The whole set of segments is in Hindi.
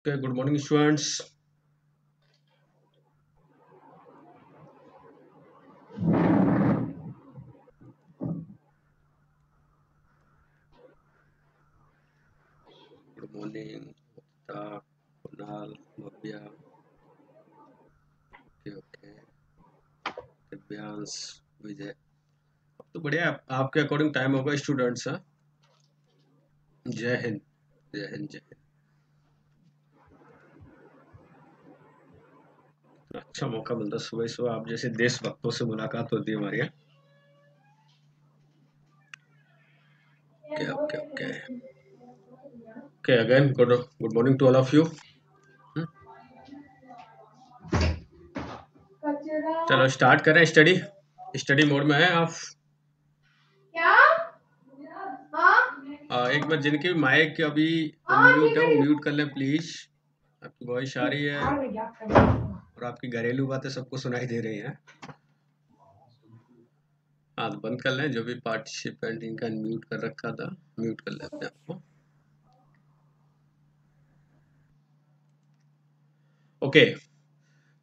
Okay, good morning, students. Good morning, Mukta, Kunal, Bhavya. Okay, Divyansh, विजय। अब तो बढ़िया आपके अकॉर्डिंग टाइम होगा स्टूडेंट्स। हाँ, जय हिंद, जय हिंद, जय हिंद। अच्छा मौका मिलता सुबह सुबह आप जैसे देशभक्तों से मुलाकात होती है हमारी। Okay okay okay okay again good morning to all of you. चलो स्टार्ट करें। स्टडी स्टडी मोड में है आप। क्या? एक मिनट, जिनकी माइक अभी म्यूट है वो म्यूट कर लें प्लीज। आपकी वॉइस आ रही है और आपकी घरेलू बातें सबको सुनाई दे रही हैं। हाँ, तो बंद कर लें। जो भी पार्टिसिपेंट इनका म्यूट कर रखा था म्यूट कर लें अपने आप को। ओके,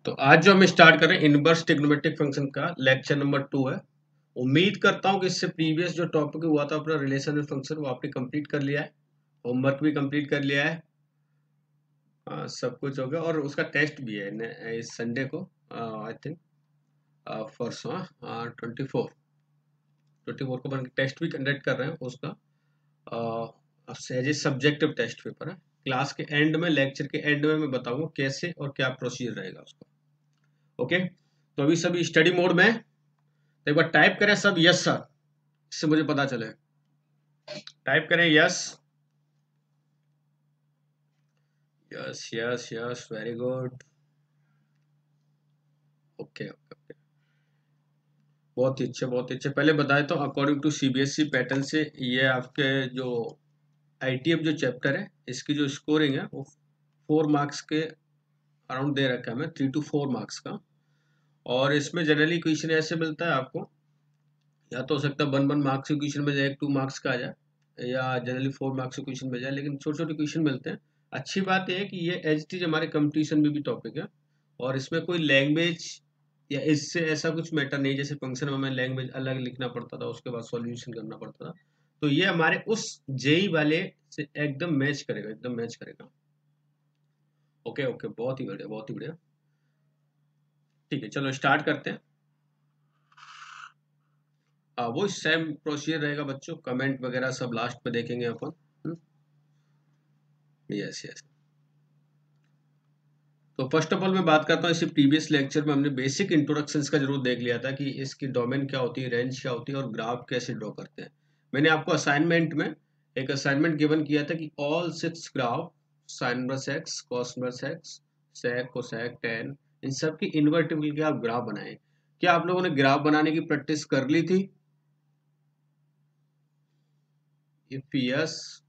तो आज जो हम स्टार्ट कर रहे हैं इनवर्स ट्रिग्नोमेट्रिक फंक्शन का लेक्चर नंबर 2 है। उम्मीद करता हूँ कि इससे प्रीवियस जो टॉपिक हुआ था अपना रिलेशन फंक्शन वो आपने कंप्लीट कर लिया है, होमवर्क भी कंप्लीट कर लिया है। सब कुछ हो गया और उसका टेस्ट भी है इस संडे को। आई थिंक परसों 24 को टेस्ट भी कंडक्ट कर रहे हैं उसका। As a subjective test paper है। क्लास के एंड में, लेक्चर के एंड में मैं बताऊंगा कैसे और क्या प्रोसीजर रहेगा उसका। ओके, तो अभी सभी स्टडी मोड में है। तो एक बार टाइप करें सब यस सर, इससे मुझे पता चले। टाइप करें yes yes yes yes, very good. Okay okay okay, बहुत ही अच्छे बहुत ही अच्छे। पहले बताए तो अकॉर्डिंग टू सीबीएसई पैटर्न से ये आपके जो आईटीएफ जो चैप्टर है इसकी जो स्कोरिंग है वो 4 मार्क्स के अराउंड दे रखा है, हमें 3 to 4 मार्क्स का। और इसमें जनरली क्वेश्चन ऐसे मिलता है आपको, या तो हो सकता है 1 1 मार्क्स के क्वेश्चन मिल जाए, 2 मार्क्स का आ जाए, या जनरली 4 मार्क्स के क्वेश्चन मिल जाए, लेकिन छोटे छोटे क्वेश्चन मिलते हैं। अच्छी बात यह है कि ये एज इट इज हमारे कंपटीशन में भी टॉपिक है और इसमें कोई लैंग्वेज या इससे ऐसा कुछ मैटर नहीं। जैसे फंक्शन में हमें लैंग्वेज अलग लिखना पड़ता था, उसके बाद सॉल्यूशन करना पड़ता था, तो ये हमारे उस जेई वाले से एकदम मैच करेगा, एकदम मैच करेगा। ओके ओके, बहुत ही बढ़िया बहुत ही बढ़िया। ठीक है, चलो स्टार्ट करते हैं। वो सेम प्रोसीजर रहेगा बच्चों, कमेंट वगैरह सब लास्ट पे देखेंगे अपन। Yes yes. तो फर्स्ट ऑफ ऑल मैं बात करता हूँ, इसी प्रीवियस लेक्चर में हमने बेसिक इंट्रोडक्शंस का जरूर देख लिया था कि इसकी डोमेन क्या होती है, रेंज क्या होती है और ग्राफ कैसे ड्रॉ करते हैं। मैंने आपको असाइनमेंट में एक असाइनमेंट गिवन किया था कि all 6 graph, sine inverse X, cos inverse X, sec cosec tan, इन सब की इन्वर्टिबल के आप ग्राफ बनाएं। क्या आप लोगों ने ग्राफ बनाने की प्रैक्टिस कर ली थी? इफ यस,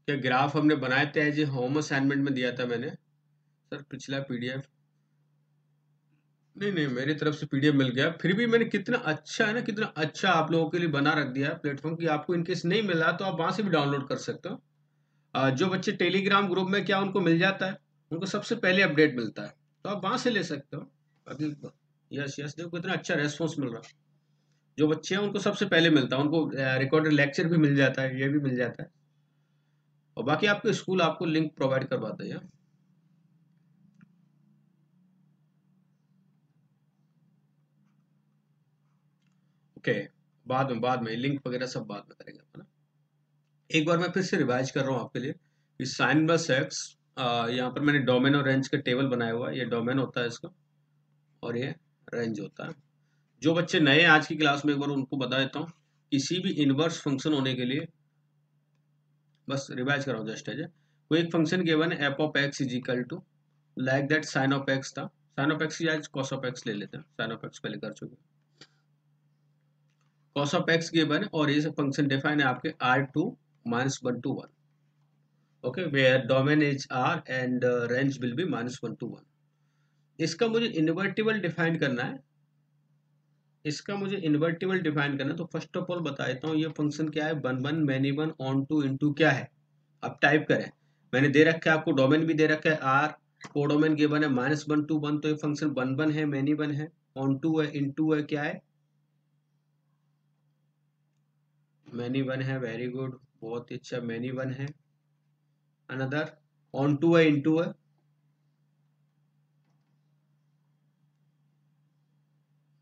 क्या ग्राफ हमने बनाए थे एज ए होम असाइनमेंट में दिया था मैंने? सर पिछला पीडीएफ नहीं नहीं, मेरी तरफ से पीडीएफ मिल गया। फिर भी मैंने कितना अच्छा है ना, कितना अच्छा आप लोगों के लिए बना रख दिया है प्लेटफॉर्म कि आपको इनकेस नहीं मिला तो आप वहां से भी डाउनलोड कर सकते हो। जो बच्चे टेलीग्राम ग्रुप में क्या उनको मिल जाता है, उनको सबसे पहले अपडेट मिलता है, तो आप वहां से ले सकते हो अभी। यस यस, देखो कितना अच्छा रेस्पॉन्स मिल रहा है। जो बच्चे हैं उनको सबसे पहले मिलता है, उनको रिकॉर्डेड लेक्चर भी मिल जाता है, ये भी मिल जाता है। और बाकी आपके स्कूल आपको लिंक प्रोवाइड करवाता है। ओके, बाद में लिंक वगैरह सब बाद में करेंगे अपन। एक बार मैं फिर से रिवाइज कर रहा हूँ आपके लिए कि साइन बस एक्स, यहाँ पर मैंने डोमेन और रेंज का टेबल बनाया हुआ है। ये डोमेन होता है इसका और ये रेंज होता है। जो बच्चे नए हैं आज की क्लास में, एक बार उनको बता देता हूँ, किसी भी इनवर्स फंक्शन होने के लिए बस रिवाइज कर रहा हूँ जस्ट एज कोई एक फंक्शन गिवन है, F of X is equal to like that sine of X था। साइन ऑफ एक्स की आज कॉस ऑफ एक्स ले लेते हैं, साइन ऑफ एक्स पहले कर चुके हैं। कॉस ऑफ एक्स गिवन है और ये फंक्शन डिफाइन है आपके R2 - 1 to 1। Okay, where domain is R and range will be -1 to 1। इसका मुझे इन्वर्टिबल डिफाइन करना है, इसका मुझे इन्वर्टिबल डिफाइन करना है। तो फर्स्ट ऑफ ऑल बता देता हूँ ये फंक्शन क्या है, one one many one onto into क्या है। अब टाइप करें, मैंने दे रखा है आपको, डोमेन भी दे रखा है आर, कोडोमेन गिवन है -1 to 1, तो ये फंक्शन 1 है, मैनी 1 है, ऑन टू है, इन टू है, क्या है, मैनी 1 है, वेरी गुड, बहुत ही अच्छा, मैनी 1 है, अनदर ऑन टू है, इन टू है,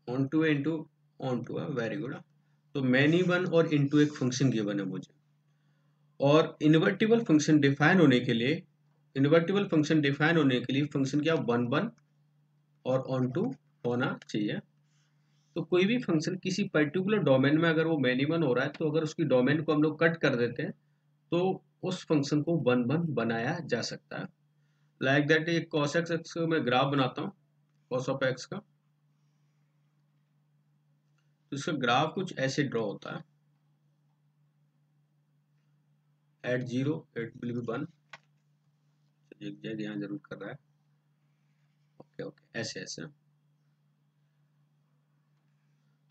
ऑन टू है, इन टू, ऑन टू है, वेरी गुड। तो मैनी 1 और इन टू एक फंक्शन गिवन है मुझे, और इन्वर्टिबल फंक्शन डिफाइन होने के लिए, इन्वर्टिबल फंक्शन डिफाइन होने के लिए फंक्शन क्या 1 और ऑन टू होना चाहिए। तो कोई भी फंक्शन किसी पर्टिकुलर डोमेन में अगर वो मैनिमन हो रहा है, तो अगर उसकी डोमेन को हम लोग कट कर देते हैं तो उस फंक्शन को 1 बनाया जा सकता है। लाइक दैट, एक cos x का मैं ग्राफ बनाता हूँ, cos ऑफ x का, तो इसका ग्राफ कुछ ऐसे ड्रॉ होता है, एट 0 इट विल बी 1, एक जगह यहाँ जरूर कर रहा है, ओके ओके, ऐसे ऐसे।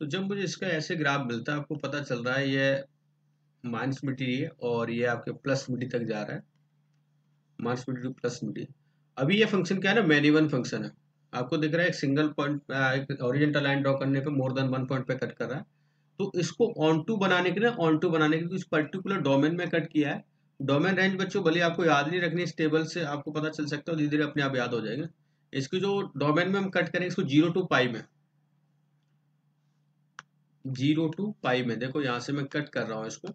तो जब मुझे इसका ऐसे ग्राफ मिलता है, आपको पता चल रहा है ये माइनस मिडी है और ये आपके प्लस मिडी तक जा रहा है, माइनस मिडी टू प्लस मिडी। अभी ये फंक्शन क्या है ना, मैनी 1 फंक्शन है, आपको दिख रहा है एक सिंगल पॉइंट, एक ओरिजेंटल लाइन ड्रॉ करने पे मोर देन 1 पॉइंट पे कट कर रहा है। तो इसको ऑन टू बनाने के लिए, ऑन टू बनाने के लिए इस पर्टिकुलर डोमेन में कट किया है। डोमेन रेंज बच्चों भले आपको याद नहीं रखनी, इस टेबल से आपको पता चल सकता है, धीरे धीरे अपने आप याद हो जाएगा। इसकी जो डोमेन में हम कट करेंगे इसको 0 to पाई में, 0 to पाई में, देखो यहाँ से मैं कट कर रहा हूँ इसको,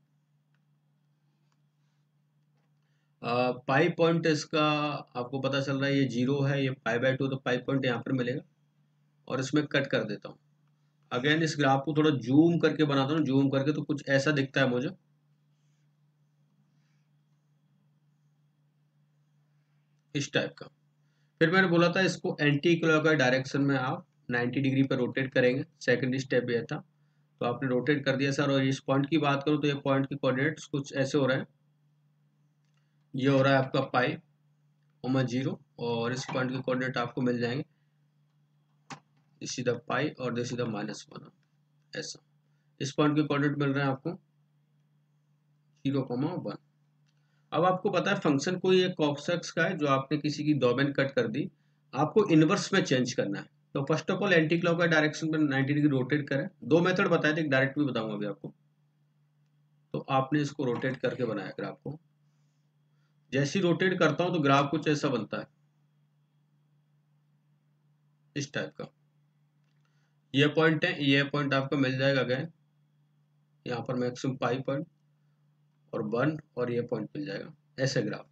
पाई पॉइंट इसका आपको पता चल रहा है ये 0 है, ये π/2, तो पाई पॉइंट यहाँ पर मिलेगा, और इसमें कट कर देता हूँ। अगेन इस ग्राफ को थोड़ा जूम करके बनाता हूँ, जूम करके, तो कुछ ऐसा दिखता है मुझे, इस टाइप का। फिर मैंने बोला था इसको एंटी क्लॉकवाइज डायरेक्शन में आप 90 डिग्री पर रोटेट करेंगे, सेकंड स्टेप ये था। तो आपने रोटेट कर दिया सर, और इस पॉइंट की बात करूँ तो ये पॉइंट के कोऑर्डिनेट्स कुछ ऐसे हो रहे हैं, ये हो रहा है आपका पाई ओमा 0, और इस पॉइंट के कोऑर्डिनेट आपको मिल जाएंगे, दिस इज द पाई और दिस इज द -1, ऐसा। इस पॉइंट के कोऑर्डिनेट मिल रहे हैं आपको 0,1। अब आपको पता है फंक्शन कोई एक cos x का है जो आपने किसी की डोमेन कट कर दी, आपको इनवर्स में चेंज करना है। तो first of all anti clockwise direction में 90 डिग्री रोटेट करें, दो मेथड बताए थे, एक डायरेक्ट भी बताऊंगा अभी आपको। तो आपने इसको रोटेट करके बनाया ग्राफ को, जैसे ही रोटेट करता हूं तो ग्राफ कुछ ऐसा बनता है, इस टाइप का। ये पॉइंट है, ये पॉइंट आपको मिल जाएगा अगेन, यहाँ पर मैक्सिमम पाई पॉइंट और 1, और ये पॉइंट मिल जाएगा, ऐसे ग्राफ।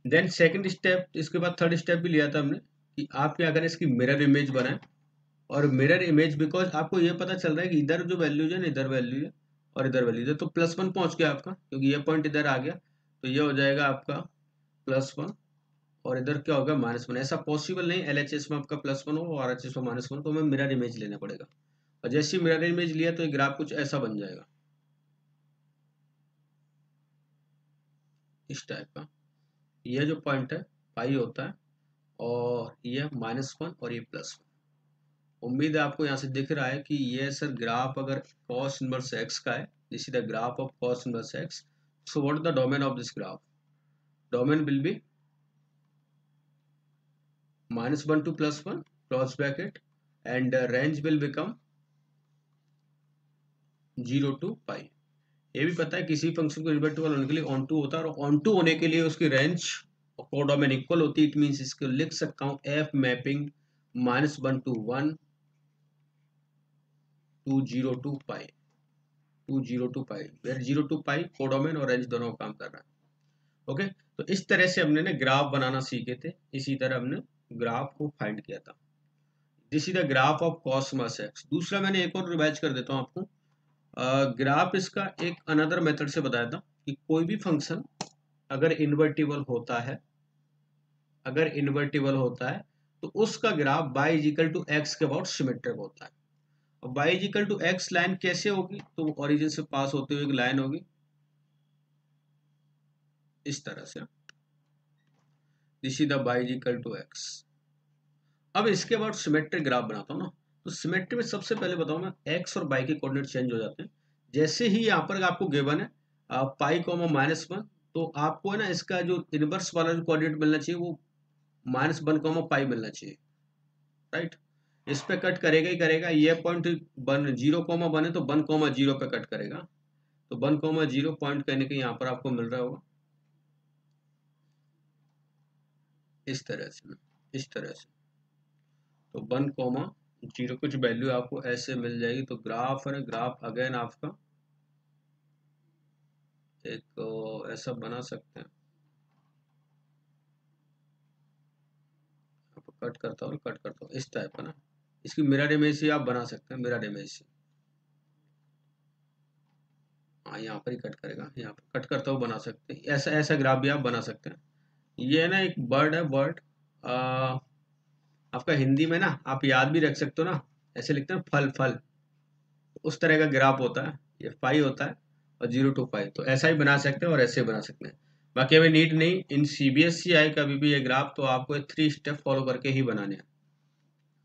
देन सेकंड स्टेप, इसके बाद थर्ड स्टेप भी लिया था हमने कि आप क्या करें, इसकी मिरर इमेज बनाएं। और मिरर इमेज बिकॉज आपको ये पता चल रहा है कि इधर जो वैल्यूज है ना, इधर वैल्यू है और इधर वैल्यू है, तो +1 पहुंच गया आपका, क्योंकि ये पॉइंट इधर आ गया, तो ये हो जाएगा आपका +1, और इधर क्या होगा -1। ऐसा पॉसिबल नहीं LHS में आपका +1 हो और RHS में -1, तो हमें मिरर इमेज लेना पड़ेगा। और जैसे ही मिरर इमेज लिया तो ये ग्राफ कुछ ऐसा बन जाएगा, इस टाइप का। यह जो पॉइंट है पाई होता है, और ये -1 और ये +1। उम्मीद है आपको यहाँ से दिख रहा है कि ये सर ग्राफ अगर cos इनवर्स x का है, this is the graph of cos inverse x, so what is the domain of this graph? Domain will be -1 to +1 close bracket, and range will become 0 to पाई। ये भी पता है किसी फंक्शन को इन्वर्टिबल होने के लिए ऑन टू होता है, और ऑन टू होने के लिए उसकी रेंज और कोडोमेन इक्वल होती है। इट मीन्स इसको लिख सकता हूँ f mapping -1 to 1 to 0 to pi, 0 to pi, where 0 to pi codomain और रेंज दोनों काम कर रहा है। ओके, तो इस तरह से हमने ना ग्राफ बनाना सीखे थे, इसी तरह हमने ग्राफ को फाइंड किया था। This is the graph of cos inverse x। दूसरा मैंने एक और रिवाइज कर देता हूँ आपको, ग्राफ इसका एक अनदर मेथड से बताया था कि कोई भी फंक्शन अगर इन्वर्टिबल होता है, अगर इन्वर्टिबल होता है तो उसका graph y is equal to x के अबाउट सिमेट्रिक होता है। अब y is equal to x line कैसे होगी, तो ओरिजिन से पास होते हुए एक लाइन होगी इस तरह से, this is the y is equal to x। अब इसके बाद सिमेट्रिक ग्राफ बनाता हूँ ना, तो सिमेट्री में सबसे पहले बताऊँ मैं x और y के कोऑर्डिनेट चेंज हो जाते हैं। जैसे ही यहाँ पर आपको गिवन है पाई, -1, तो आपको है ना इसका जो इनवर्स वाला जो कोऑर्डिनेट मिलना चाहिए वो -1, मिलना चाहिए, राइट। इस पे कट करेगा ही करेगा। ये पॉइंट 0,1 है तो 1,0 पे कट करेगा, तो 1,0 पॉइंट करने के यहाँ पर आपको मिल रहा होगा इस तरह से, इस तरह से। तो 1,0 कुछ वैल्यू आपको ऐसे मिल जाएगी। तो ग्राफ है ना, ग्राफ अगेन आपका एक ऐसा बना सकते हैं, कट करता हूँ इस टाइप का ना, इसकी मिरर इमेज से आप बना सकते हैं, मिरर इमेज से। हाँ यहाँ पर ही कट करेगा, यहाँ पर कट करता हुआ बना सकते हैं, ऐसा ऐसा ग्राफ भी आप बना सकते हैं। ये ना एक बर्ड है, बर्ड आपका हिंदी में ना आप याद भी रख सकते हो ना, ऐसे लिखते हैं फल फल, उस तरह का ग्राफ होता है। ये पाई होता है और 0 to पाई, तो ऐसा ही बना सकते हैं और ऐसे बना सकते हैं। बाकी हमें नीड नहीं, इन CBSE आए कभी भी ये ग्राफ तो आपको 3 स्टेप फॉलो करके ही बनाने हैं।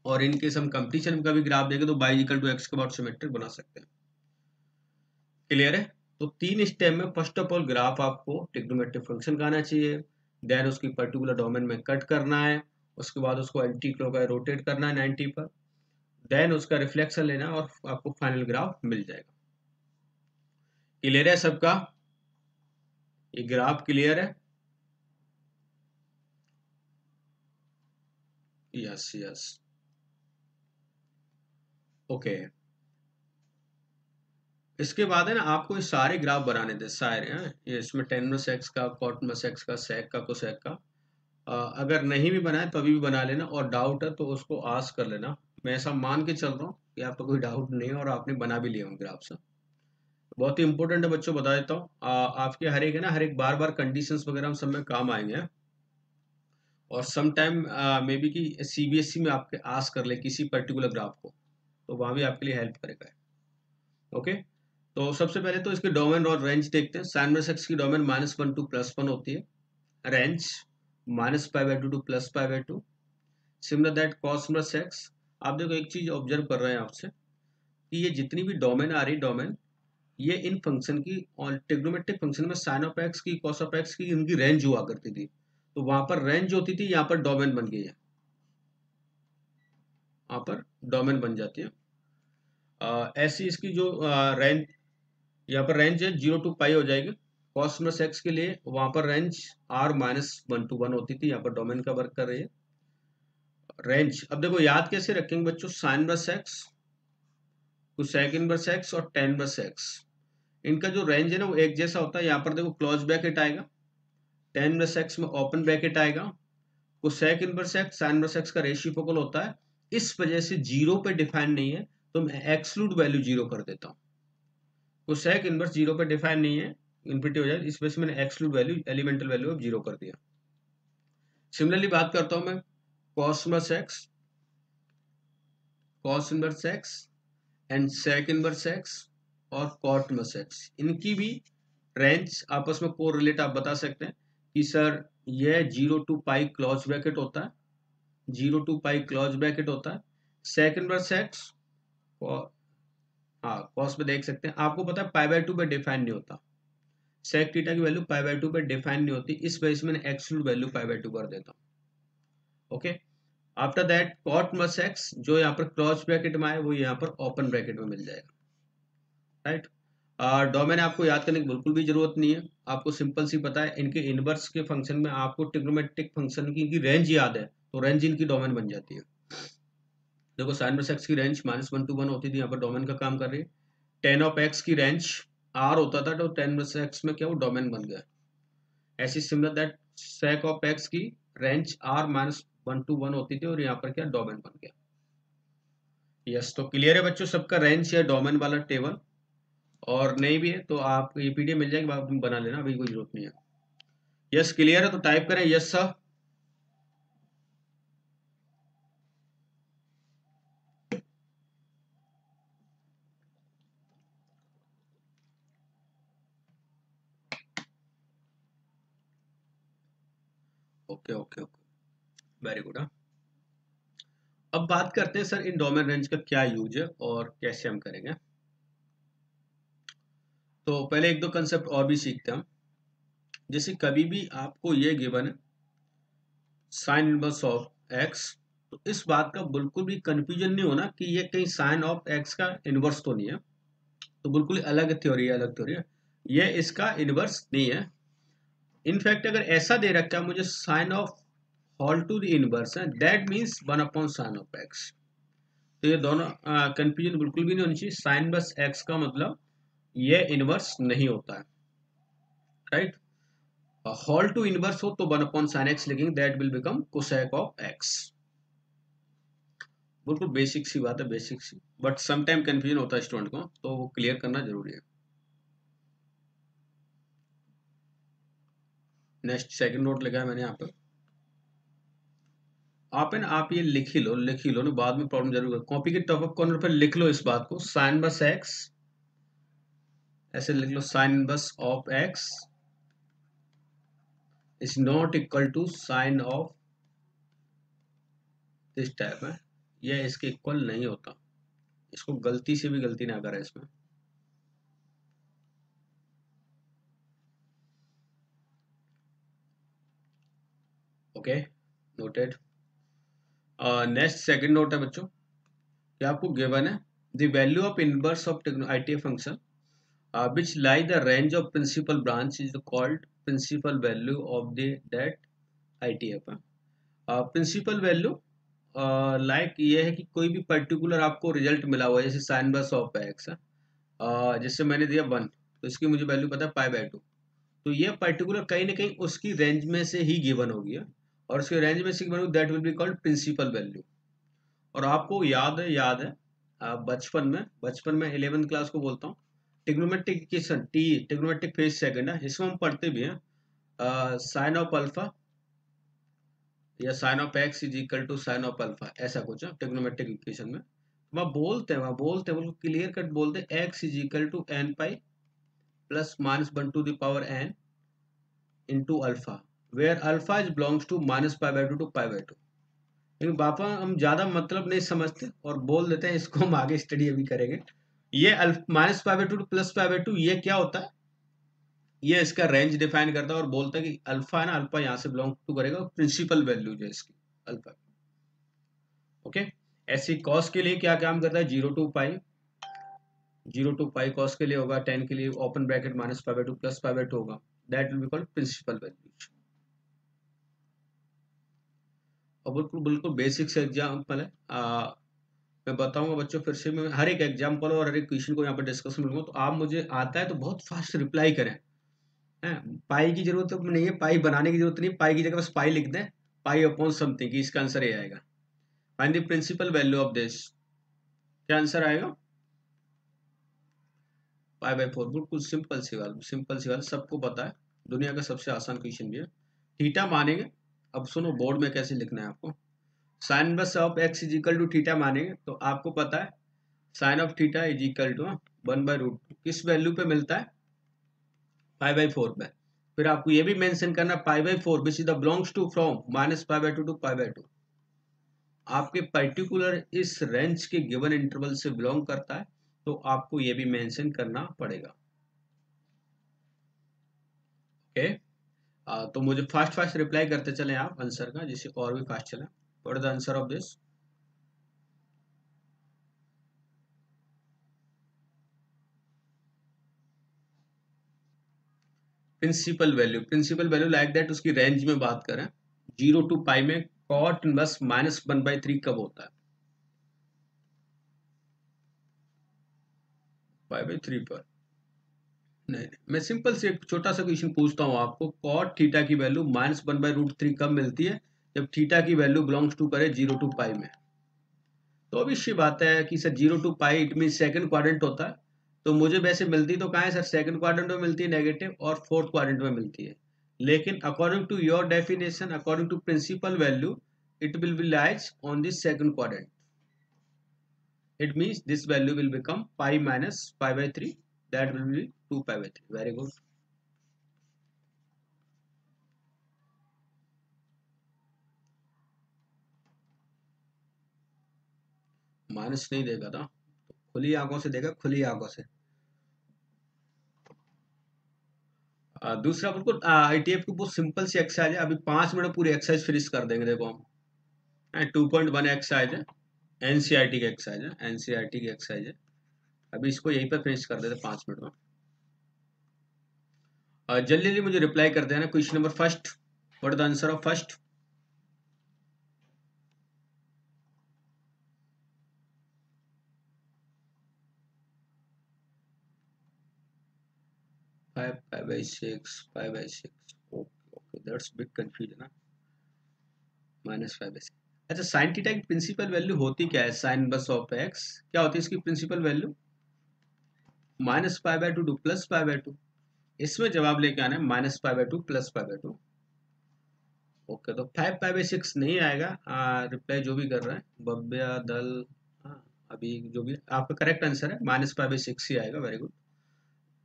और इनकेस हम कंपटीशन का भी ग्राफ देखें तो y = x के अबाउट सिमेट्रिक बना सकते हैं। क्लियर है? तो 3 स्टेप में फर्स्ट ऑफ ऑल ग्राफ आपको ट्रिग्नोमेट्रिक फंक्शन का आना चाहिए, देन उसकी पर्टिकुलर डोमेन में कट करना है, उसके बाद उसको एंटी क्लॉकवाइज रोटेट करना है 90 पर, देन उसका रिफ्लेक्शन लेना और आपको फाइनल ग्राफ मिल जाएगा। क्लियर है सबका? ये ग्राफ क्लियर है? Yes yes, okay. इसके बाद है ना आपको ये सारे ग्राफ बनाने थे सारे हैं, ये इसमें tan−x का, cot−x का, sec का, cosec का। अगर नहीं भी बनाए तो अभी भी बना लेना, और डाउट है तो उसको आस्क कर लेना। मैं ऐसा मान के चल रहा हूँ कि आपको कोई डाउट नहीं है और आपने बना भी लिया ग्राफ से। बहुत ही इंपॉर्टेंट है बच्चों, बता देता हूँ। आपके हर एक है ना, हर एक बार बार कंडीशंस वगैरह हम सब में काम आएंगे, और सम टाइम मे बी कि CBSE में आपके आस्क कर ले किसी पर्टिकुलर ग्राफ को, तो वहाँ भी आपके लिए हेल्प करेगा। ओके, तो सबसे पहले तो इसके डोमेन और रेंज देखते हैं। sin−x की डोमेन -1 to +1 होती है, range -π/2 to +π/2। Similar that cos−x। आप देखो एक चीज ऑब्जर्व कर रहे हैं आपसे कि ये जितनी भी डोमेन आ रही, डोमेन ये इन फंक्शन की, और ट्रिग्नोमेट्रिक फंक्शन में sin की, cos की इनकी रेंज हुआ करती थी, तो वहां पर रेंज होती थी, यहाँ पर डोमेन बन गई है, यहाँ पर डोमेन बन जाती है। ऐसी इसकी जो रेंज, यहाँ पर रेंज है 0 to π हो जाएगी। cos−x के लिए वहां पर रेंज r-1 to 1 होती थी, यहाँ पर डोमेन का वर्क कर रही है रेंज। अब देखो याद कैसे रखेंगे बच्चों, sin−x, cosec−1 और tan−x, इनका जो रेंज है ना वो एक जैसा होता है। यहाँ पर देखो क्लोज ब्रैकेट आएगा, tan−x में ओपन ब्रैकेट आएगा, cosec−1 sin−x का रेसिप्रोकल होता है, इस वजह से 0 पे डिफाइन नहीं है तो मैं एक्सक्लूड वैल्यू 0 कर देता हूँ। cosec−1 0 पे डिफाइन नहीं है, इन्फिनिटी हो जाए, इस वजह से मैंने एक्सक्लूड वैल्यू, एलिमेंटल वैल्यू अब 0 कर दिया। सिमिलरली बात करता हूं मैं cos−x, cos−1 एंड sec−1 और cot−x, इनकी भी रेंज आपस में कोरिलेट आप बता सकते हैं कि सर ये 0 to π क्लोज ब्रैकेट होता है, 0 to π क्लोज ब्रैकेट होता है। sec−1 हाँ कॉस पे देख सकते हैं, आपको पता है π/2 पे डिफाइन नहीं होता, sec थीटा की वैल्यू π/2 पे डिफाइन नहीं होती, इस वजह से मैंने एक्सक्लूड वैल्यू π/2 कर देता हूँ। ओके, आफ्टर दैट cot−x जो यहाँ पर क्लोज ब्रैकेट में आए वो यहाँ पर ओपन ब्रैकेट में मिल जाएगा, राइट। डोमेन आपको याद करने की बिल्कुल भी जरूरत नहीं है, आपको सिंपल सी पता है, इनके इनवर्स के फंक्शन में आपको ट्रिग्नोमेट्रिक फंक्शन की रेंज याद है तो रेंज इनकी डोमेन बन जाती है। देखो sin−x की रेंज -1 to 1 होती थी, यहाँ पर डोमेन का काम कर रही है। tan की रेंज r होता था तो tan−x में क्या वो डोमेन बन गया। ऐसी सिमिलर दैट sec की रेंज r-1 to 1 होती थी और यहाँ पर क्या डोमेन बन गया। यस, तो क्लियर है बच्चों सबका रेंज या डोमेन वाला टेबल, और नहीं भी है तो आप ये PDF मिल जाएगी, आप बना लेना, अभी कोई जरूरत नहीं है। यस क्लियर है तो टाइप करें yes sir. Okay okay okay, very good. अब बात करते हैं सर इन डोमेन रेंज का क्या यूज है और कैसे हम करेंगे। तो पहले एक दो कंसेप्ट और भी सीखते हैं हम। जैसे कभी भी आपको ये गिवन है साइन इनवर्स ऑफ एक्स, तो इस बात का बिल्कुल भी कंफ्यूजन नहीं होना कि ये कहीं साइन ऑफ एक्स का इनवर्स तो नहीं है। तो बिल्कुल अलग थ्योरी है, अलग थ्योरी है, ये इसका इनवर्स नहीं है। इनफैक्ट अगर ऐसा दे रखा है मुझे sine of whole to the inverse है, that means 1 upon sine of X. तो ये दोनों कंफ्यूजन बिल्कुल भी नहीं होनी चाहिए। साइन बस एक्स का मतलब ये इनवर्स नहीं होता है, राइट। होल टू इनवर्स हो तो 1 अपॉन साइन एक्स लिखेंगे, that will become cosec of X. बिल्कुल बेसिक सी बात है, बेसिक सी, बट समटाइम कंफ्यूजन होता है स्टूडेंट को, तो वो क्लियर करना जरूरी है। नेक्स्ट सेकंड नोट लगा है मैंने यहाँ पे, आप ये लिख ही लो, लिख ही लो ना, बाद में प्रॉब्लम जरूर है। कॉपी के टॉप अप कॉर्नर पर लिख लो इस बात को, साइन बस एक्स, ऐसे लिख लो, साइन बस of X is not equal to sine of this type है, यह इसके इक्वल नहीं होता। इसको गलती से भी गलती ना करें इसमें। Okay, noted. Next second note है बच्चों, कि आपको गिवन है the value of inverse of ITF function which lie the range of principal branch is called principal value of the that ITF। Principal value like ये है कि कोई भी पर्टिकुलर आपको रिजल्ट मिला हुआ है, जैसे साइन बस ऑफ एक्स, जैसे मैंने दिया 1, तो इसकी मुझे वैल्यू पता है π/2, तो ये पर्टिकुलर कहीं ना कहीं उसकी रेंज में से ही गिवन होगी है, और उसके रेंज में से गिवन होगी, that will be called principal value. और आपको याद है बचपन में 11th क्लास को बोलता हूँ, ट्रिग्नोमेट्रिक इक्वेशन टी, ट्रिग्नोमेट्रिक फेज सेकंड है, इसमें हम पढ़ते भी हैं साइन ऑफ अल्फा या sine of X is equal to sine of alpha, ऐसा कुछ है ट्रिग्नोमेट्रिक इक्वेशन में। वहाँ बोलते हैं बिल्कुल क्लियर कट बोलते हैं, X is equal to N pi plus minus 1 to the power n into alpha, where alpha is belongs to -π/2 to π/2। लेकिन पापा हम ज्यादा मतलब नहीं समझते और बोल देते हैं, इसको हम आगे स्टडी अभी करेंगे। ये -π/2 to +π/2 ये क्या होता है, ये इसका रेंज डिफाइन करता है और बोलता है कि अल्फा है ना, अल्फा यहाँ से बिलोंग टू करेगा प्रिंसिपल वैल्यू जो है इसकी अल्फा। ओके, ऐसी कॉस के लिए क्या काम करता है, 0 to π कॉस के लिए होगा, 10 के लिए ओपन ब्रैकेट -π/2 +π/2 होगा, that will be called principal value. और बिल्कुल बिल्कुल बेसिक से एग्जाम्पल है, मैं बताऊंगा बच्चों फिर से, मैं हर एक एग्जाम्पल और हर एक क्वेश्चन को यहाँ पर डिस्कस में लूंगा, तो आप मुझे आता है तो बहुत फास्ट रिप्लाई करें। है, पाई की जरूरत तो नहीं है, पाई बनाने की जरूरत नहीं, पाई की जगह बस पाई लिख दें, पाई अपॉन समथिंग, की इसका आंसर ये आएगा। Find the principal value of this, क्या आंसर आएगा, π/4। बिल्कुल सिंपल सी बात, सबको पता है, दुनिया का सबसे आसान क्वेश्चन भी है। थीटा मानेंगे, अब सुनो बोर्ड में कैसे लिखना है आपको, sine inverse of X is equal to theta मानेंगे, तो आपको पता है sine of theta is equal to 1/√2, किस वैल्यू पे मिलता है, π/4 पे। फिर आपको ये भी मेंशन करना π/4 which is the belongs to from -π/2 to π/2, आपके पर्टिकुलर इस रेंज के गिवन इंटरवल से बिलोंग करता है, तो आपको ये भी मेंशन करना पड़ेगा। ओके, तो मुझे फास्ट फास्ट रिप्लाई करते चले आप आंसर का, जिससे और भी फास्ट चले। What is the answer of this, principal value like that, उसकी रेंज में बात करें 0 to π में कॉट इनवर्स -1/3 कब होता है, π/3 पर। नहीं, मैं सिंपल से एक छोटा सा क्वेश्चन पूछता हूँ आपको, कॉट थीटा की वैल्यू -1/√3 कब मिलती है, जब थीटा की वैल्यू बिलोंग्स टू करे 0 to π में। तो ऑब्वियस बात है कि sir 0 to π it mean second quadrant होता है, तो मुझे वैसे मिलती तो कहाँ है सर, सेकंड क्वाड्रेंट में मिलती है नेगेटिव, और फोर्थ क्वाड्रेंट में मिलती है। लेकिन according to your definition, according to principal value, it will be lies on this second quadrant, it means this value will become pi minus π/3, that will be 2π/3। very good, minus नहीं देगा ना, खुली आंखों से देगा, खुली आंखों से। दूसरा बिल्कुल ITF की बहुत सिंपल सी एक्सरसाइज है, अभी 5 मिनट में पूरी एक्सरसाइज फिनिश कर देंगे। देखो हम 2.1 एक्सरसाइज है, NCERT की एक्सरसाइज है, NCERT की एक्सरसाइज है। अभी इसको यहीं पर फिनिश कर देते 5 मिनट में। जल्दी जल्दी मुझे रिप्लाई कर देना। Question number first, what is the answer of first? Five five by six, 5/6। Okay okay, that's big confusion. -5/6। अच्छा, साइन थीटा की प्रिंसिपल वैल्यू होती क्या है? साइन बस ऑफ एक्स क्या होती है इसकी प्रिंसिपल वैल्यू? -π/2 टू +π/2। इसमें जवाब लेके आना है -π/2 +π/2। ओके, तो 5/6 नहीं आएगा। रिप्लाई जो भी कर रहा है, बब्या दल, हाँ, अभी जो भी आपका करेक्ट आंसर है -π/6 ही आएगा। Very good.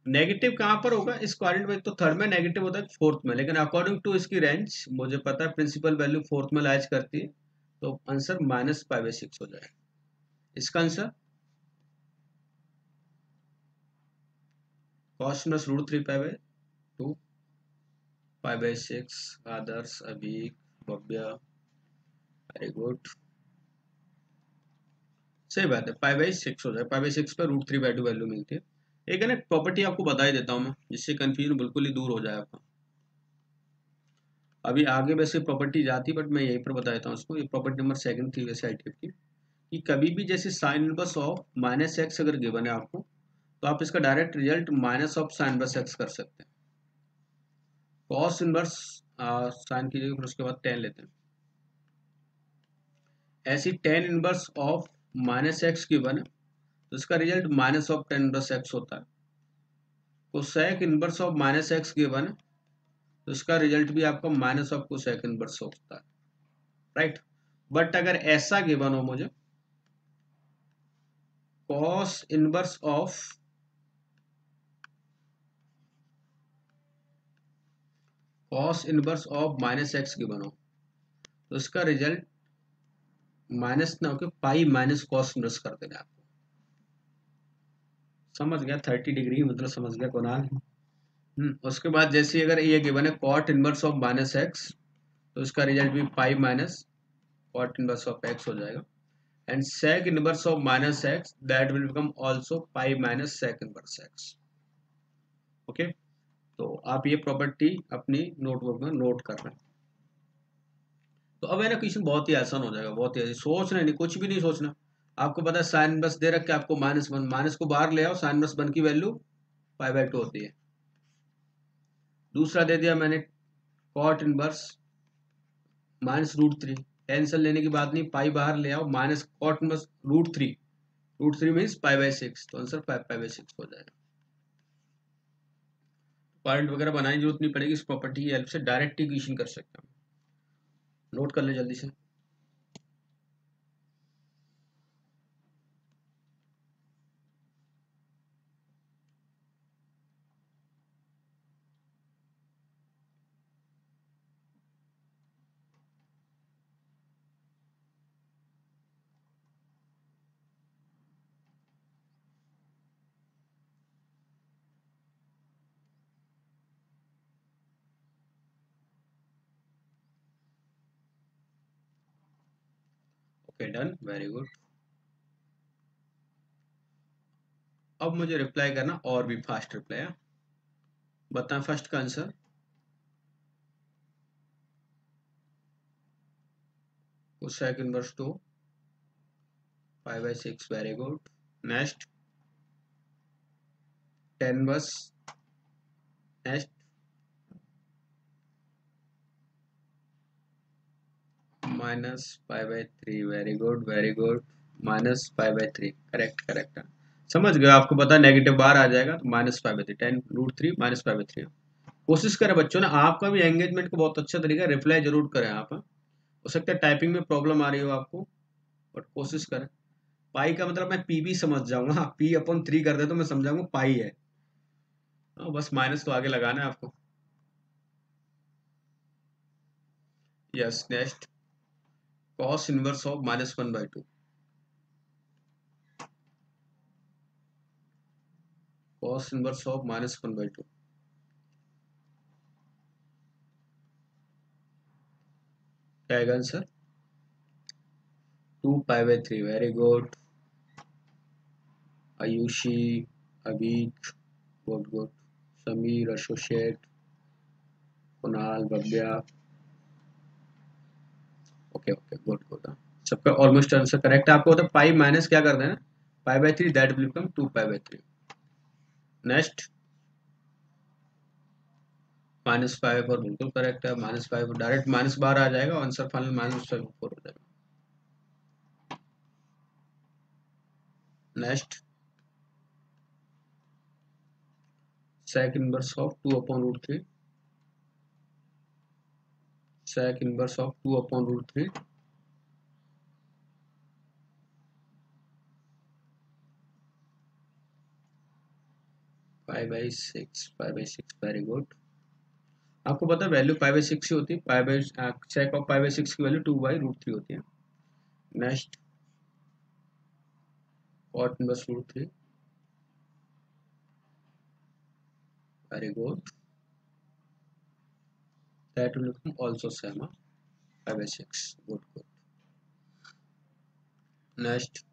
नेगेटिव कहाँ पर होगा इस क्वाड्रेंट में? तो थर्ड में नेगेटिव होता है, फोर्थ में, लेकिन अकॉर्डिंग टू इसकी रेंज मुझे पता है प्रिंसिपल वैल्यू फोर्थ में लाइज करती है, तो आंसर -π/6 हो जाएगा इसका आंसर। cos -√3π/2, 5/6, आदर्श, अभी, भव्य, वेरी गुड। सही बात है, π/6 हो जाए। π/6 पर √3/2 वैल्यू मिलती है। एक है ना प्रॉपर्टी, आपको बता ही देता हूँ मैं, जिससे कंफ्यूजन बिल्कुल ही दूर हो जाए आपका। अभी आगे वैसे प्रॉपर्टी जाती, बट मैं यहीं पर बता देता हूँ उसको। ये प्रॉपर्टी नंबर सेकंड थी वैसे ITF की, कि कभी भी जैसे साइन इनवर्स ऑफ -x अगर गिवन है आपको, तो आप इसका direct result minus of sine inverse x कर सकते हैं। कॉस इनवर्स साइन कीजिएगा, फिर उसके बाद टेन लेते हैं। ऐसी tan inverse of -x given है, तो इसका result minus of tan inverse x होता है। Cosec inverse of -x given है, तो इसका रिजल्ट भी आपका माइनस ऑफ कोसेक इनवर्स होता है, राइट। बट अगर ऐसा गिवन हो मुझे, cos inverse of -x given हो, तो इसका रिजल्ट माइनस ना होकर पाई माइनस कॉस इनवर्स कर देना आपको। समझ गया? 30 डिग्री मतलब समझ गया कुणाल। उसके बाद जैसे अगर ये गिवन है कॉट इनवर्स ऑफ -x, तो इसका रिजल्ट भी pi minus cot inverse of x हो जाएगा। And sec inverse of -x, that will become also pi minus sec inverse x। Okay, तो आप ये प्रॉपर्टी अपनी नोटबुक में नोट कर रहे हैं। तो अब है ना क्वेश्चन बहुत ही आसान हो जाएगा, बहुत ही सोचना नहीं, कुछ भी नहीं सोचना। आपको पता है साइन बस दे रखे आपको -1, माइनस को बाहर ले आओ, साइन बस 1 की वैल्यू π/2 होती है। दूसरा दे दिया मैंने कॉट इनवर्स -√3, कैंसिल लेने की बात नहीं, पाई बाहर ले आओ, माइनस कॉट इनवर्स √3, √3 मीन्स π/6, तो आंसर 5/6 हो जाएगा। पॉइंट वगैरह बनाने की जरूरत नहीं पड़ेगी, इस प्रॉपर्टी की हेल्प से डायरेक्ट इक्वेशन कर सकते हैं। नोट कर ले जल्दी से। Okay done, very good. अब मुझे रिप्लाई करना और भी फास्ट रिप्लाई है। बताएं फर्स्ट का answer. Cosec inverse 2, 5/6, very good. Next, tan inverse, next -π/3, very good very good. -π/3, correct correct. समझ गए? आपको पता नेगेटिव बाहर आ जाएगा, तो -π/3, 10√3 -π/3। कोशिश करें बच्चों ना, आपका भी एंगेजमेंट का बहुत अच्छा तरीका, रिप्लाई जरूर करें आप। हो सकता है टाइपिंग में प्रॉब्लम आ रही हो आपको, बट कोशिश करें। पाई का मतलब मैं पी भी समझ जाऊंगा, p/3 कर दे तो मैं समझाऊंगा पाई है। बस माइनस तो आगे लगाना है आपको। Yes, next, cos inverse of -1/2, cos inverse of -1/2। क्या आएगा answer? 2π/3। Very good Ayushi, Abhik, good good, Sameer, associate, Kunal, Bhavya, okay okay, good good. सबका ऑलमोस्ट आंसर करेक्ट है। आपको होता है पाई माइनस क्या कर देना, π/3, दैट विल बिकम 2π/3। नेक्स्ट -5 और बिल्कुल करेक्ट है। -5 डायरेक्ट माइनस बार आ जाएगा, आंसर फाइनल -5/4 हो जाएगा। Next sec inverse of 2/√3, sec inverse of 2/√3, π/6, very good. आपको पता है वैल्यू π/6 ही होती है, sec ऑफ π/6 की वैल्यू 2/√3 होती है। Next cot inverse √3, very good, that will become also same, π/6, good good। Next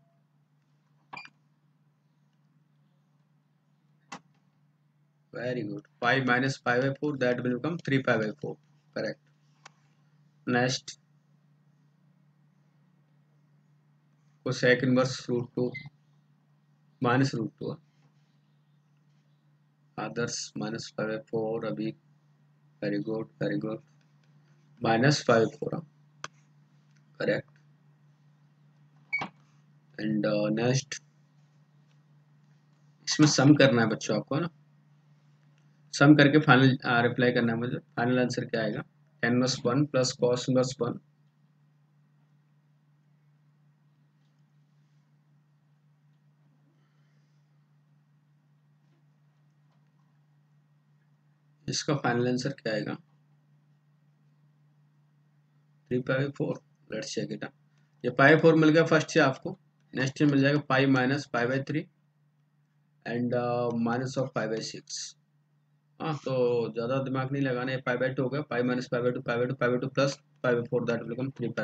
very good, pi minus π/4, that will become 3π/4, correct. Next को sec inverse √2 -√2, others -5/4, अभी very good very good, -5/4, correct. And next इसमें सम करना है बच्चों आपको ना, सम करके फाइनल रिप्लाई करना है मुझे। फाइनल आंसर क्या आएगा? tan inverse 1 plus cos inverse 1, इसका फाइनल आंसर क्या आएगा? 3π/4। Let's check it. ये π/4 मिल गया फर्स्ट से आपको। नेक्स्ट मिल जाएगा pi minus π/3 and minus of π/6। हाँ, तो ज़्यादा दिमाग नहीं लगाना, ये π/2 हो गया, pi minus π/2 π/2 π/2 plus π/4, that will become 3π।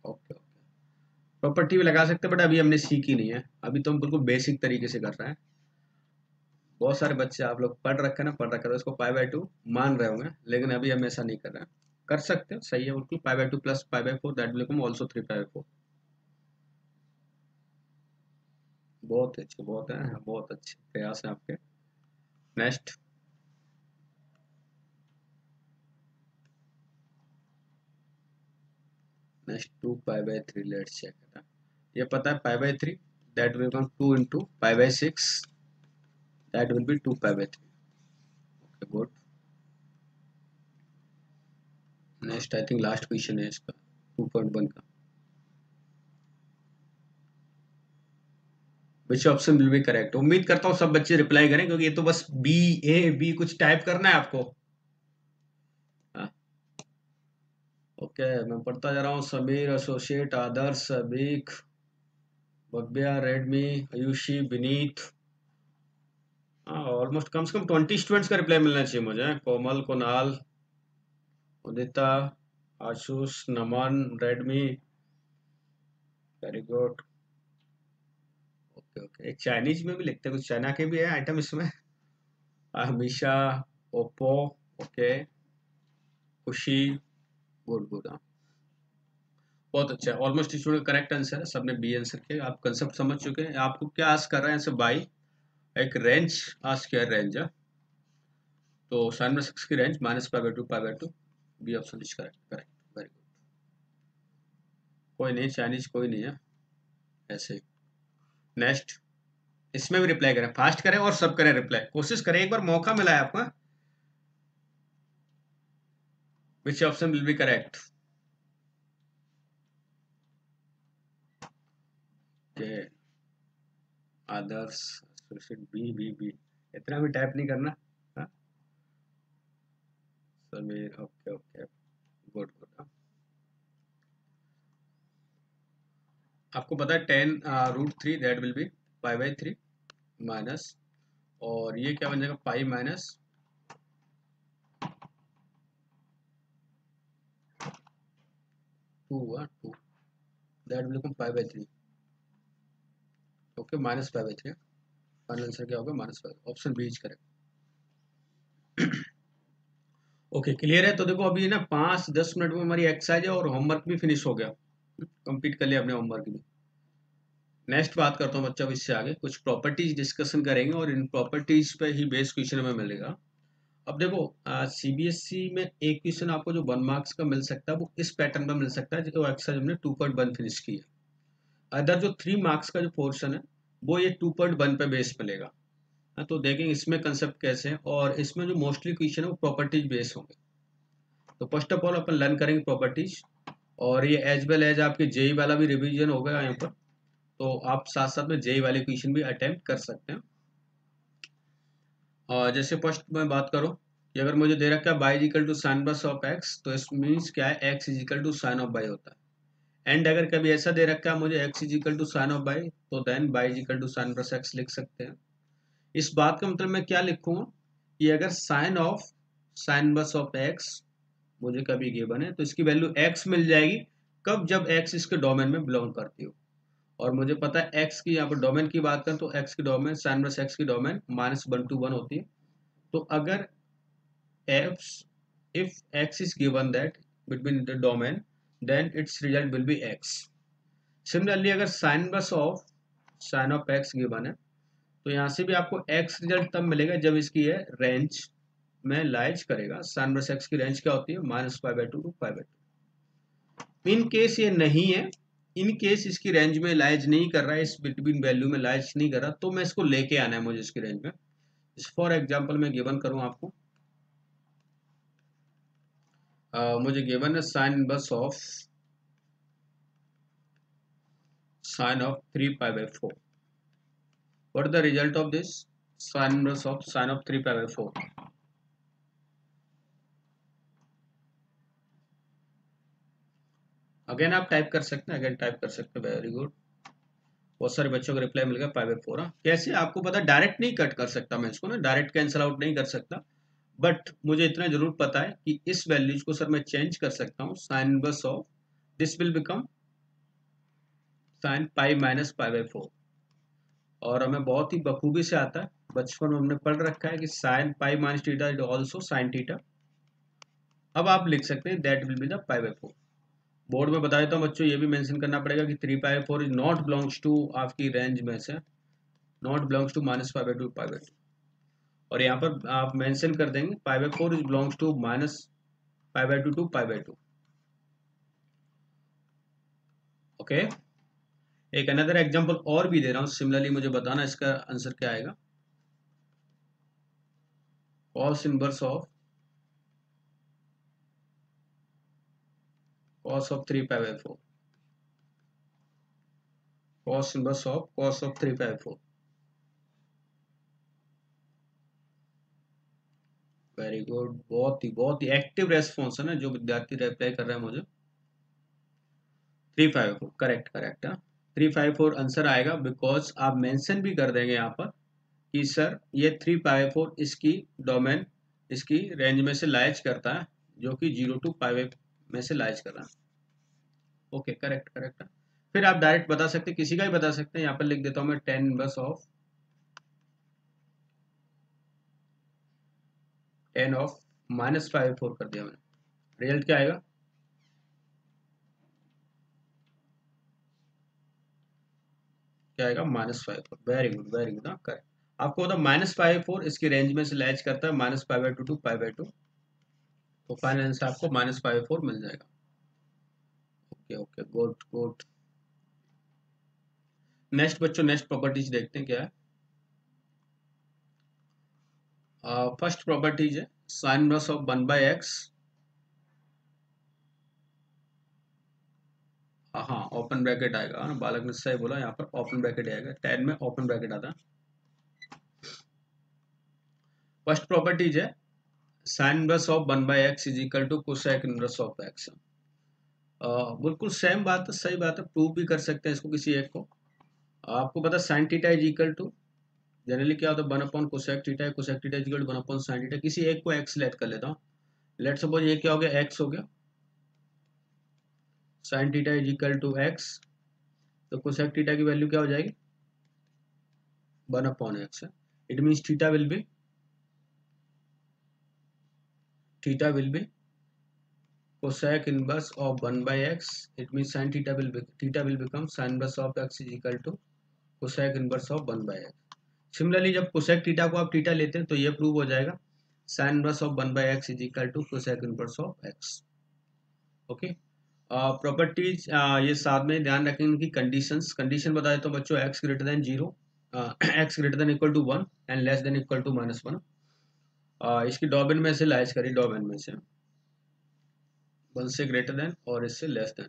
Okay okay, property भी लगा सकते हैं बट अभी हमने सीखी नहीं है, अभी तो हम बिल्कुल बेसिक तरीके से कर रहे हैं। बहुत सारे बच्चे आप लोग पढ़ रखे ना, पढ़ रखे तो इसको π/2 मान रहे होंगे, लेकिन अभी हम ऐसा नहीं कर रहे हैं। कर सकते हो, सही है बिल्कुल, π/2 plus π/4, that will become also 3π/4। बहुत अच्छे, बहुत है, बहुत अच्छे प्रयास है आपके। Next next 2π/3, let's check. ये पता है π/3, that will become 2 into π/6, that will be 2π/3। Okay good. Next I think last question है इसका 2.1 का। Which option will be correct? उम्मीद करता हूँ सब बच्चे रिप्लाई करें, क्योंकि ये तो बस B A B कुछ टाइप करना है आपको। ओके, मैं पढ़ता जा रहा हूँ। समीर, एसोसिएट, आदर्श, अबीक, भव्या, रेडमी, आयुषी, विनीत। हाँ, ऑलमोस्ट कम से कम 20 स्टूडेंट्स का रिप्लाई मिलना चाहिए मुझे। Komal, Kunal, Udita, Ashush, Naman, Redmi, very good. Okay okay, एक चाइनीज में भी लिखते हैं, कुछ चाइना के भी है आइटम इसमें। हमेशा, ओप्पो, ओके, खुशी, गुड गुड। हाँ, बहुत अच्छा है, ऑलमोस्ट स्टूडेंट करेक्ट आंसर है, सबने बी आंसर किया। आप कंसेप्ट समझ चुके हैं। आपको क्या आस्क कर रहे हैं, ऐसे बाई एक रेंज आस्क किया, रेंज है तो sin में 6 की range -π/2 B option is correct, correct, very good. कोई नहीं, चाइनीज कोई नहीं है ऐसे। नेक्स्ट इसमें भी रिप्लाई करें, फास्ट करें और सब करें रिप्लाई, कोशिश करें, एक बार मौका मिला है आपको। Which option will be correct? Adarsh, B B B, इतना भी टाइप नहीं करना। हाँ? Sameer, okay okay, good good. आपको पता है tan√3, that will B π/3 minus, और ये क्या बन जाएगा, पाई माइनस टू हुआ, two, that will become pi by 3। Okay, minus pi by 3। Final answer क्या होगा? Minus pi. Option B is correct. Okay, clear है। तो देखो अभी ना 5-10 मिनट में हमारी एक्सरसाइज है और होमवर्क भी फिनिश हो गया, कंप्लीट कर लिया अपने होमवर्क भी। नेक्स्ट बात करता हूँ बच्चा, इससे आगे कुछ प्रॉपर्टीज डिस्कशन करेंगे और इन प्रॉपर्टीज पे ही बेस क्वेश्चन हमें मिलेगा। अब देखो सीबीएसई में एक क्वेश्चन आपको जो 1 मार्क्स का मिल सकता है वो इस पैटर्न में मिल सकता है जो एक्सरसाइज हमने 2.1 फिनिश की है। अदर जो 3 मार्क्स का जो पोर्शन है वो ये 2.1 पे बेस मिलेगा। तो देखेंगे इसमें कंसेप्ट कैसे है, और इसमें जो मोस्टली क्वेश्चन है वो प्रॉपर्टीज बेस होंगे। तो first of all upon learn करेंगे प्रॉपर्टीज, और ये एज वेल एज आपके जेई वाला भी रिवीजन होगा यहाँ पर, तो आप साथ साथ में जेई वाले क्वेश्चन भी अटेम्प्ट कर सकते हैं। और जैसे फर्स्ट में बात करूँ कि अगर मुझे दे रखा है बाई इजिकल टू साइन बस ऑफ एक्स, तो इस मीन्स क्या है, X is equal to sine of by होता है। एंड अगर कभी ऐसा दे रखा है मुझे x is equal to sine of by, तो then by is equal to sine बस एक्स लिख सकते हैं। इस बात का मतलब मैं क्या लिखूंगा कि अगर साइन ऑफ साइन बस ऑफ एक्स मुझे कभी गिवन है तो इसकी वैल्यू एक्स मिल जाएगी कब, जब एक्स इसके डोमेन में बिलोंग करती हो। और मुझे पता है एक्स की यहाँ पर डोमेन की बात करें तो एक्स की डोमेन साइन बस एक्स की डोमेन -1 to 1 होती है। तो अगर if x is given that between the domain, then its result will be x. Similarly अगर sin inverse of sin of x given है तो यहाँ से भी आपको x रिजल्ट तब मिलेगा जब इसकी है रेंज में लाइज करेगा। sin inverse x की रेंज क्या होती है? -π/2 to π/2। इन केस ये नहीं है, इन केस इसकी रेंज में लाइज नहीं कर रहा है, इस बिटवीन वैल्यू में लाइज नहीं कर रहा, तो मैं इसको लेके आना है मुझे इसकी रेंज में। फॉर एग्जाम्पल मैं गिवन करूँ आपको, मुझे गिवन है sine inverse of sine of 3π/4। What the result of this? Sine inverse of sine of 3π/4। Again आप टाइप कर सकते हैं, अगेन टाइप कर सकते हैं। वेरी गुड, बहुत सारे बच्चों को रिप्लाई मिल गया π/4। कैसे आपको पता, डायरेक्ट नहीं कट कर सकता मैं इसको ना, डायरेक्ट कैंसिल आउट नहीं कर सकता, बट मुझे इतना जरूर पता है कि इस वैल्यूज को सर मैं चेंज कर सकता हूँ। Sine inverse of this will become sine pi minus π/4। और हमें बहुत ही बखूबी से आता है, बचपन में हमने पढ़ रखा है कि sine pi minus theta is also sine theta. अब आप लिख सकते हैं that will be the π/4। Board में बता देता हूँ बच्चों, ये भी मेंशन करना पड़ेगा कि 3π/4 इज नॉट बिलोंग्स टू आपकी रेंज में से, नॉट बिलोंग्स टू -π/2 π/2। और यहाँ पर आप मेंशन कर देंगे π/4 is belongs to -π/2 to π/2। Okay, एक अनदर एग्जांपल और भी दे रहा हूँ, सिमिलरली मुझे बताना इसका आंसर क्या आएगा। cos inverse of cos of 3π/4, cos inverse of cos of 3π/4। Very good, बहुत ही एक्टिव रेस्पॉन्स है ना जो विद्यार्थी रिप्लाई कर रहे हैं मुझे। 3/4 करेक्ट, करेक्ट है। 3/4 आंसर आएगा, बिकॉज आप मेंशन भी कर देंगे यहाँ पर कि सर ये 3/4 इसकी डोमेन, इसकी रेंज में से लाइज करता है, जो कि 0 to π में से लाइज कर रहा है। ओके, करेक्ट, करेक्ट है। फिर आप डायरेक्ट बता सकते हैं, किसी का भी बता सकते हैं। यहाँ पर लिख देता हूँ मैं 10 इनवर्स ऑफ 10 ऑफ -π/4 कर दिया मैंने। रिजल्ट क्या आएगा? क्या आएगा? -π/4। वेरी गुड, वेरी गुड, हाँ करेक्ट। आपको बता -π/4 इसकी रेंज में से लाइज करता है -π/2 टू π/2, तो फाइनल आंसर आपको -π/4 मिल जाएगा। Okay okay, good good. Next बच्चों, नेक्स्ट प्रॉपर्टीज देखते हैं क्या है। फर्स्ट प्रॉपर्टीज है साइन इनवर्स ऑफ 1/x। हाँ, ओपन ब्रैकेट आएगा, हाँ बालक ने सही बोला, यहाँ पर ओपन ब्रैकेट आएगा, 10 में ओपन ब्रैकेट आता है। फर्स्ट प्रॉपर्टीज है sine inverse of 1/x is equal to cosec inverse of x। बिल्कुल सेम बात है, सही बात है, प्रूव भी कर सकते हैं इसको किसी एक को। आपको पता sine theta is equal to, generally क्या होता है, 1/कोसेक थीटा है, cosec theta is equal to sine theta. किसी एक को x लेट कर लेता हूँ, लेट सपोज ये क्या हो गया, x हो गया। Sine theta is equal to X, तो कोसेक थीटा की वैल्यू क्या हो जाएगी 1/x। It means theta will be cosec inverse of 1/x. It means sin theta will become sin inverse of x is equal to cosec inverse of 1/x. Similarly जब cosec थीटा को आप थीटा लेते हैं तो ये प्रूव हो जाएगा sin inverse of 1/x is equal to cosec inverse of x. Okay, properties ये साथ में ध्यान रखें इनकी कंडीशन बताए तो बच्चों x greater than 0, x greater than equal to 1 and less than equal to -1। इसकी डॉमेन में से लाइज करिए, डॉमेन में से 1 से ग्रेटर देन और इससे less than.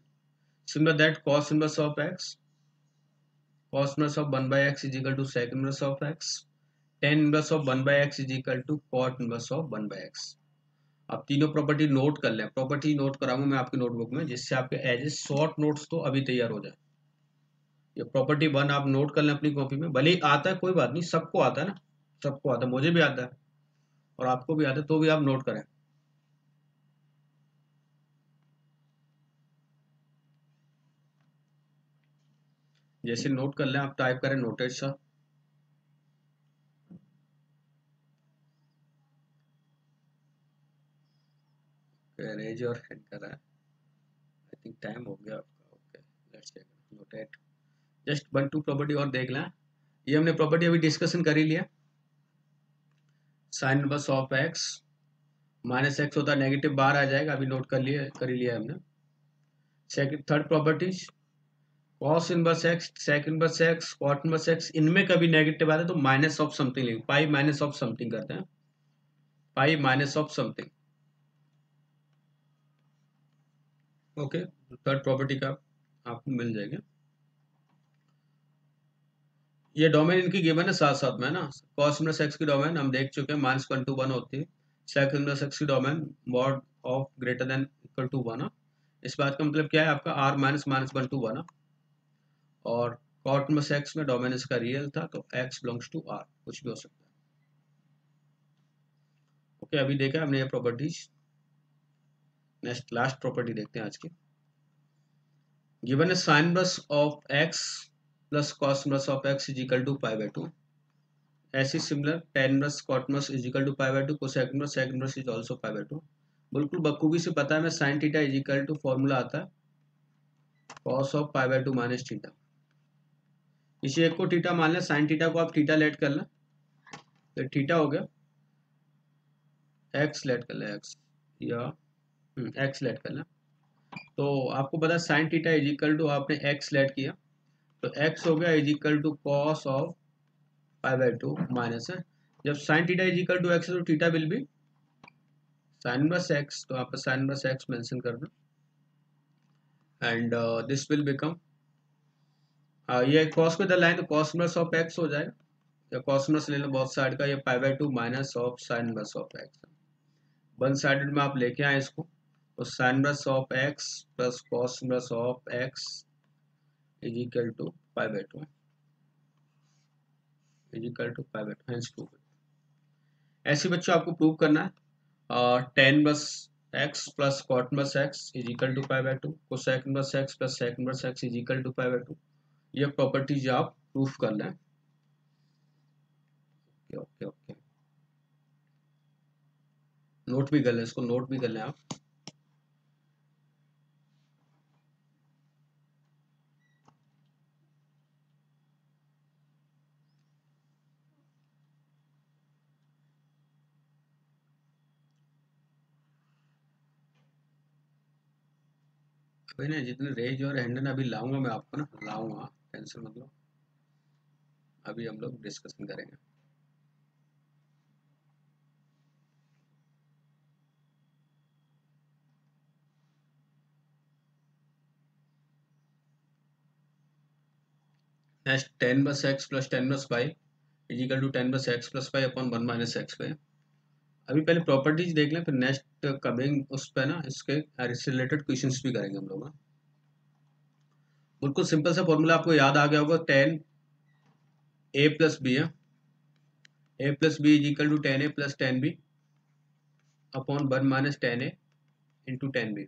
Similar that cos inverse of x, cos inverse of 1/x is equal to sec inverse of x, tan inverse of 1/x is equal to cot inverse of 1/x। आप तीनों प्रॉपर्टी नोट कर लें, प्रॉपर्टी नोट कराऊंगा मैं आपकी नोटबुक में, जिससे आपके एज ए शॉर्ट नोट्स तो अभी तैयार हो जाए। ये प्रॉपर्टी 1 आप नोट कर लें अपनी कॉपी में, भले ही आता है कोई बात नहीं, सबको आता है ना, सबको आता है, मुझे भी आता है और आपको भी आता है, तो भी आप नोट करें। जैसे नोट कर लें आप, टाइप करें नोटेड सा, रेज और हैंड कर रहा है, आई थिंक टाइम हो गया आपका। Okay, let's check noted. Just 1-2 property और देख लें। ये हमने प्रॉपर्टी अभी डिस्कशन कर ही लिया, sign inverse of x -x होता है नेगेटिव बाहर आ जाएगा, अभी नोट कर ही लिया हमने। Second third properties cos inverse x, sec inverse x, cot inverse x, इनमें कभी नेगेटिव आता है तो माइनस ऑफ समथिंग लेंगे, पाई माइनस ऑफ समथिंग करते हैं, pi minus of something. Okay, third property का आपको मिल जाएगा। ये डोमेन इनकी गिवन है साथ साथ में ना, cos इनवर्स x की डोमेन हम देख चुके हैं -1 to 1 होती है, sec इनवर्स x की domain mod of greater than equal to 1। इस बात का मतलब क्या है आपका r -1 to 1, और cot इनवर्स x में डोमेन इसका रियल था तो x बिलोंग्स टू r, कुछ भी हो सकता है। ओके, अभी देखा हमने ये प्रॉपर्टीज। नेक्स्ट लास्ट प्रॉपर्टी देखते हैं आज की। गिवन है sine inverse of x plus cos inverse of x is equal to π/2। ऐसी similar tan inverse cot inverse is equal to π/2, cosec inverse sec inverse is also π/2। बिल्कुल बखूबी से पता है मैं, sin theta is equal to formula आता है cos ऑफ π/2 माइनस थीटा। इसी एक को थीटा मान लें, sin थीटा को आप थीटा लेट कर लें, तो थीटा हो गया x लेट कर लें, x या x लेट कर लें, तो आपको पता है sin theta is equal to, आपने x लेट किया तो x हो गया is equal to cos of π/2 minus है, जब sin theta is equal to x है तो theta will be sin inverse x, तो आप sin इनवर्स x मेंशन कर दो एंड दिस विल बिकम, ये cos को इधर लाएं तो cos इनवर्स ऑफ x हो जाएगा, या cos इनवर्स ले लो बोथ साइड का, ये π/2 minus of sin inverse of x, one sided में आप लेके आए इसको, तो sin inverse of x plus cos inverse of x is equal to π/2, is equal to π/2, hence prove. ऐसे बच्चों आपको प्रूव करना है tan inverse x plus cot inverse x is equal to π/2, cosec inverse x plus sec inverse x is equal to π/2। ये प्रॉपर्टीज आप प्रूफ कर लें। ओके ओके ओके, नोट भी कर लें, इसको नोट भी कर लें आप। अभी ना जितने रेज और हैंडन अभी लाऊंगा मैं आपको ना, लाऊंगा, टेंशन मत लो, अभी हम लोग डिस्कशन करेंगे। नेक्स्ट tan बस x प्लस tan बस y is equal to tan बस x plus y upon 1 minus X पे। अभी पहले प्रॉपर्टीज देख लें, फिर नेक्स्ट कमिंग उस पर ना इसके रिलेटेड क्वेश्चंस भी करेंगे हम लोग। बिल्कुल सिंपल सा फॉर्मूला आपको याद आ गया होगा, tan a प्लस बी है, a plus B is equal to tan a plus tan b upon 1 minus tan a into tan b।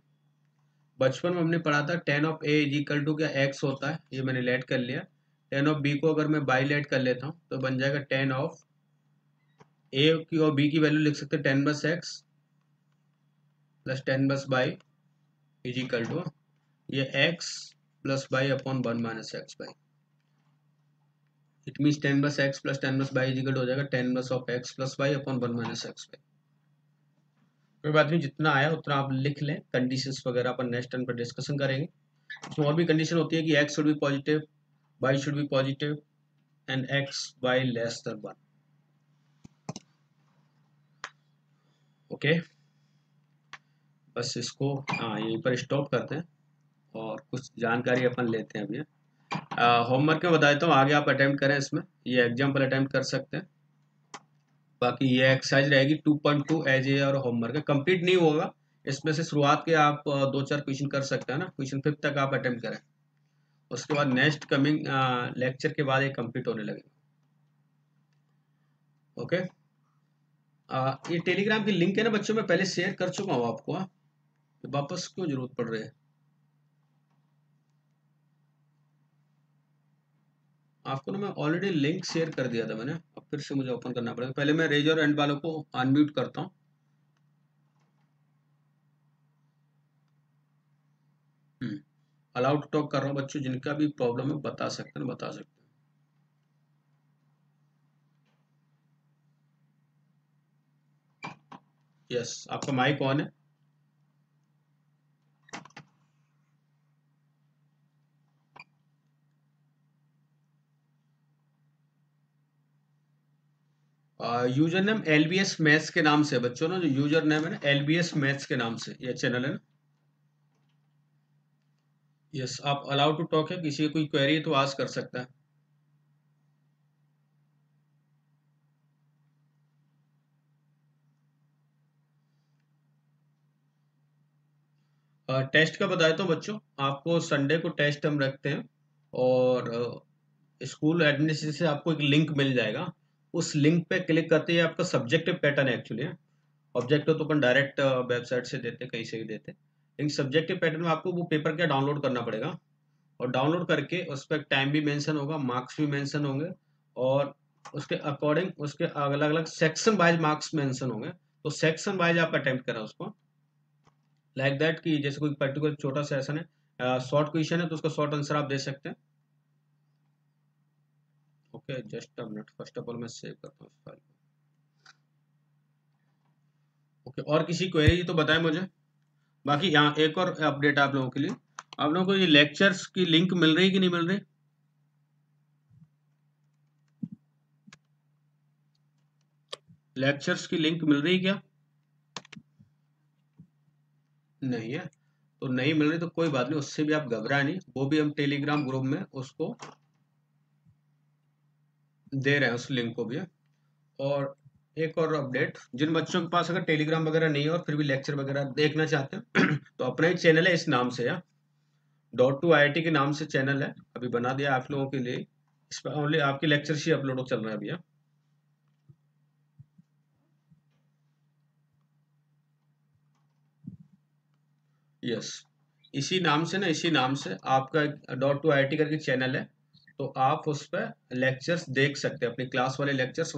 बचपन में हमने पढ़ा था tan of a is equal to क्या x होता है, ये मैंने लेट कर लिया। tan ऑफ b को अगर मैं बाई लेट कर लेता हूँ तो बन जाएगा tan ऑफ a की और b की वैल्यू लिख सकते हैं tan बस x प्लस tan बस बाई इज इक्वल टू ये x plus by upon 1 minus x by. It means tan बस x प्लस tan बस बाई इज इक्वल टू हो जाएगा tan बस of x plus by upon 1 minus x by. कोई बात नहीं, जितना आया उतना आप लिख लें। कंडीशंस वगैरह अपन नेक्स्ट टाइम पर डिस्कशन करेंगे। इसमें और भी कंडीशन होती है कि x should be positive, y should be positive and x y less than 1। Okay, बस इसको यहीं पर स्टॉप करते हैं और कुछ जानकारी अपन लेते हैं अभी। होमवर्क में बता देता हूँ, आगे आप अटेम्प्ट करें, इसमें ये एग्जाम्पल अटेम्प्ट कर सकते हैं। बाकी ये एक्सरसाइज रहेगी 2.2 एज ए और होमवर्क है, कंप्लीट नहीं होगा। इसमें से शुरुआत के आप 2-4 क्वेश्चन कर सकते हैं ना, क्वेश्चन 5 तक आप अटेम्प्ट करें। उसके बाद नेक्स्ट कमिंग लेक्चर के बाद ये कंप्लीट होने लगेगा। ओके, ये टेलीग्राम की लिंक है ना बच्चों, मैं पहले शेयर कर चुका हूँ आपको। वापस क्यों जरूरत पड़ रही है आपको ना? मैं ऑलरेडी लिंक शेयर कर दिया था मैंने, अब फिर से मुझे ओपन करना पड़ेगा। पहले मैं रेज और एंड वालों को अनम्यूट करता हूँ। अलाउड टू टॉक कर रहा हूँ बच्चों, जिनका भी प्रॉब्लम है बता सकते हैं, बता सकते हैं। यस, आपका माइक ऑन है। यूजर नेम LBS मैथ्स के नाम से बच्चों ना, जो यूजर नेम है ना LBS मैथ्स के नाम से ये चैनल है ना। यस, आप अलाउड टू टॉक है, किसी की कोई क्वेरी है तो आस्क कर सकता है। टेस्ट का बताया तो बच्चों, आपको संडे को टेस्ट हम रखते हैं और स्कूल एडमिनिस्ट्रेशन से आपको एक लिंक मिल जाएगा। उस लिंक पे क्लिक करते ही आपका सब्जेक्टिव पैटर्न है एक्चुअली। ऑब्जेक्टिव तो अपन डायरेक्ट वेबसाइट से देते, कहीं से भी देते, लेकिन सब्जेक्टिव पैटर्न में आपको वो पेपर क्या डाउनलोड करना पड़ेगा। और डाउनलोड करके उस पर टाइम भी मेंशन होगा, मार्क्स भी मेंशन होंगे, और उसके अकॉर्डिंग उसके अलग अलग सेक्शन वाइज मार्क्स मेंशन होंगे। तो सेक्शन वाइज आप अटेम्प्ट करें उसको, लाइक दैट कि जैसे कोई पर्टिकुलर छोटा सेशन है, शॉर्ट क्वेश्चन है तो उसका शॉर्ट आंसर आप दे सकते हैं। Okay, just a minute, first of all मैं सेव करता हूँ फाइल। ओके, और किसी क्वेरी तो बताएं मुझे। बाकी यहाँ एक और अपडेट आप लोगों के लिए, आप लोगों को ये लेक्चर्स की लिंक मिल रही कि नहीं मिल रही? लेक्चर्स की लिंक मिल रही क्या? नहीं है तो नहीं मिल रही तो कोई बात नहीं, उससे भी आप घबराए नहीं, वो भी हम टेलीग्राम ग्रुप में उसको दे रहे हैं, उस लिंक को भी। और एक और अपडेट, जिन बच्चों के पास अगर टेलीग्राम वगैरह नहीं है और फिर भी लेक्चर वगैरह देखना चाहते हैं तो अपना ही चैनल है इस नाम से, या .2 IIT के नाम से चैनल है, अभी बना दिया आप लोगों के लिए। इस पर ओनली आपके लेक्चर्स ही अपलोड चल रहे हैं अभी। यस, इसी नाम से ना, इसी नाम से आपका .2 IIT करके चैनल है, तो आप उस पर लेक्चर्स देख सकते हैं, अपनी क्लास वाले लेक्चर्स